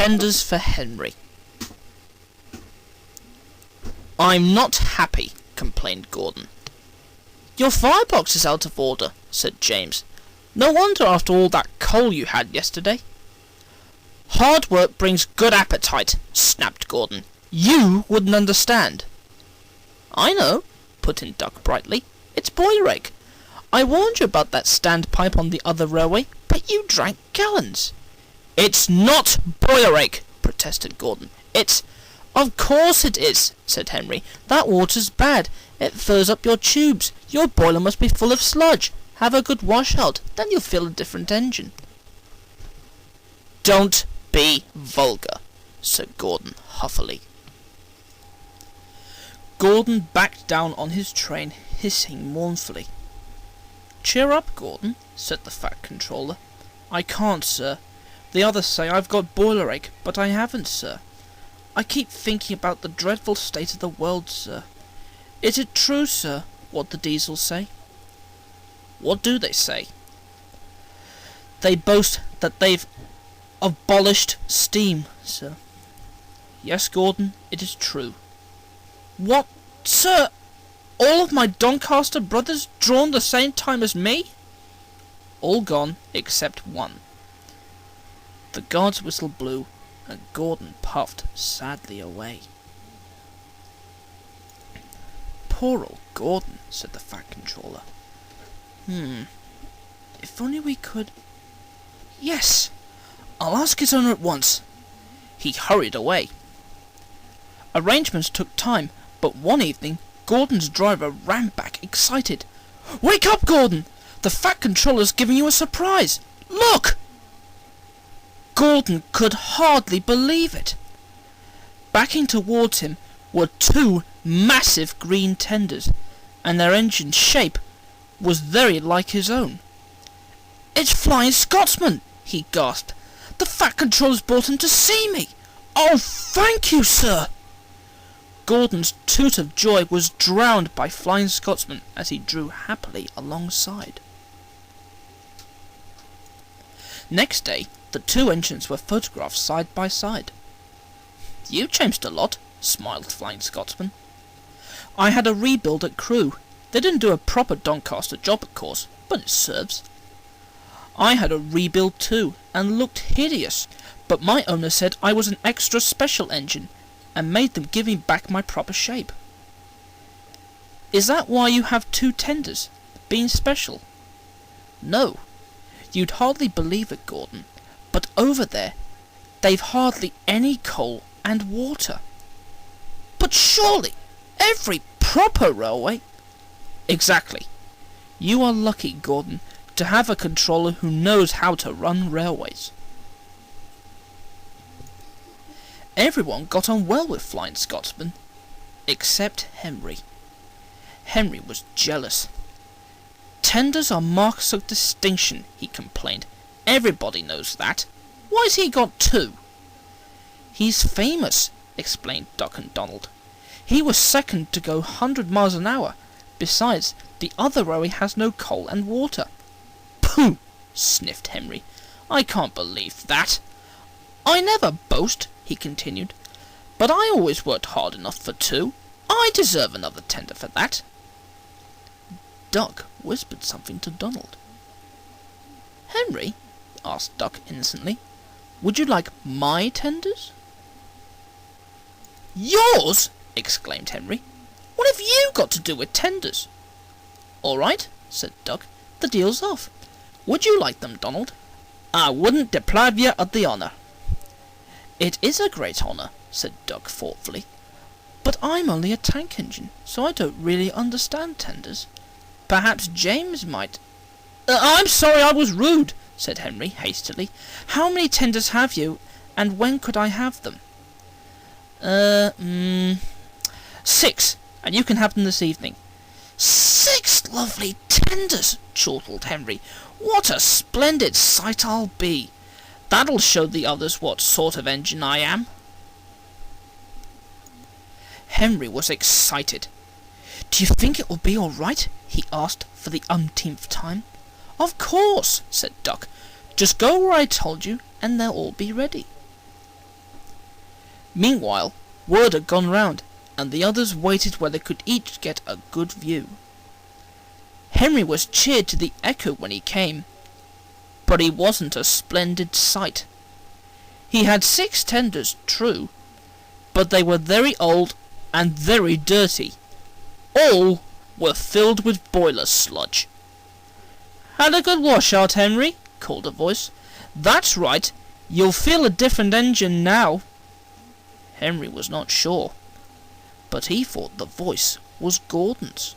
tenders for Henry. "I'm not happy," complained Gordon. "Your firebox is out of order," said James. "No wonder after all that coal you had yesterday." "Hard work brings good appetite," snapped Gordon. "You wouldn't understand." "I know," put in Duck brightly. "It's boiler ache. I warned you about that standpipe on the other railway, but you drank gallons." "It's not boiler ache," protested Gordon. "It's—" "Of course it is," said Henry. "That water's bad. It fills up your tubes. Your boiler must be full of sludge. Have a good wash out, then you'll feel a different engine." "Don't be vulgar," said Gordon huffily. Gordon backed down on his train, hissing mournfully. "Cheer up, Gordon," said the Fat Controller. "I can't, sir. The others say I've got boiler ache, but I haven't, sir. I keep thinking about the dreadful state of the world, sir. Is it true, sir, what the Diesels say?" "What do they say?" "They boast that they've abolished steam, sir." "Yes, Gordon, it is true." "What, sir? All of my Doncaster brothers drawn the same time as me?" "All gone except one." The guard's whistle blew, and Gordon puffed sadly away. "Poor old Gordon," said the Fat Controller. If only we could... Yes! I'll ask his owner at once." He hurried away. Arrangements took time, but one evening Gordon's driver ran back excited. "Wake up, Gordon! The Fat Controller's giving you a surprise! Look!" Gordon could hardly believe it. Backing towards him were two massive green tenders, and their engine shape was very like his own. "It's Flying Scotsman!" he gasped. "The Fat Controller's brought him to see me! Oh, thank you, sir!" Gordon's toot of joy was drowned by Flying Scotsman as he drew happily alongside. Next day, the two engines were photographed side by side. "You've changed a lot," smiled Flying Scotsman. "I had a rebuild at Crewe. They didn't do a proper Doncaster job, of course, but it serves. I had a rebuild too, and looked hideous, but my owner said I was an extra special engine, and made them give me back my proper shape." "Is that why you have two tenders, being special?" "No. You'd hardly believe it, Gordon, but over there they've hardly any coal and water." "But surely every proper railway—" "Exactly. You are lucky, Gordon, to have a controller who knows how to run railways." Everyone got on well with Flying Scotsman, except Henry. Henry was jealous. "Tenders are marks of distinction," he complained. "Everybody knows that. Why's he got two?" "He's famous," explained Duck and Donald. "He was second to go 100 miles an hour. Besides, the other railway has no coal and water." "Pooh!" sniffed Henry. "I can't believe that. I never boast," he continued, "but I always worked hard enough for two. I deserve another tender for that." Duck whispered something to Donald. "Henry," asked Duck innocently, "would you like my tenders?" "Yours!" exclaimed Henry. "What have you got to do with tenders?" "All right," said Duck, "the deal's off. Would you like them, Donald?" "I wouldn't deprive you of the honour." "It is a great honour," said Duck thoughtfully, "but I'm only a tank engine, so I don't really understand tenders. Perhaps James might—" "I'm sorry I was rude," said Henry hastily. "How many tenders have you, and when could I have them?" 6, and you can have them this evening." "6 lovely tenders!" chortled Henry. "What a splendid sight I'll be! That'll show the others what sort of engine I am." Henry was excited. "Do you think it will be all right?" he asked for the umpteenth time. "Of course," said Duck. "Just go where I told you, and they'll all be ready." Meanwhile, word had gone round, and the others waited where they could each get a good view. Henry was cheered to the echo when he came, but he wasn't a splendid sight. He had 6 tenders, true, but they were very old and very dirty. All were filled with boiler sludge. "Had a good wash out, Henry?" called a voice. "That's right, you'll feel a different engine now." Henry was not sure, but he thought the voice was Gordon's.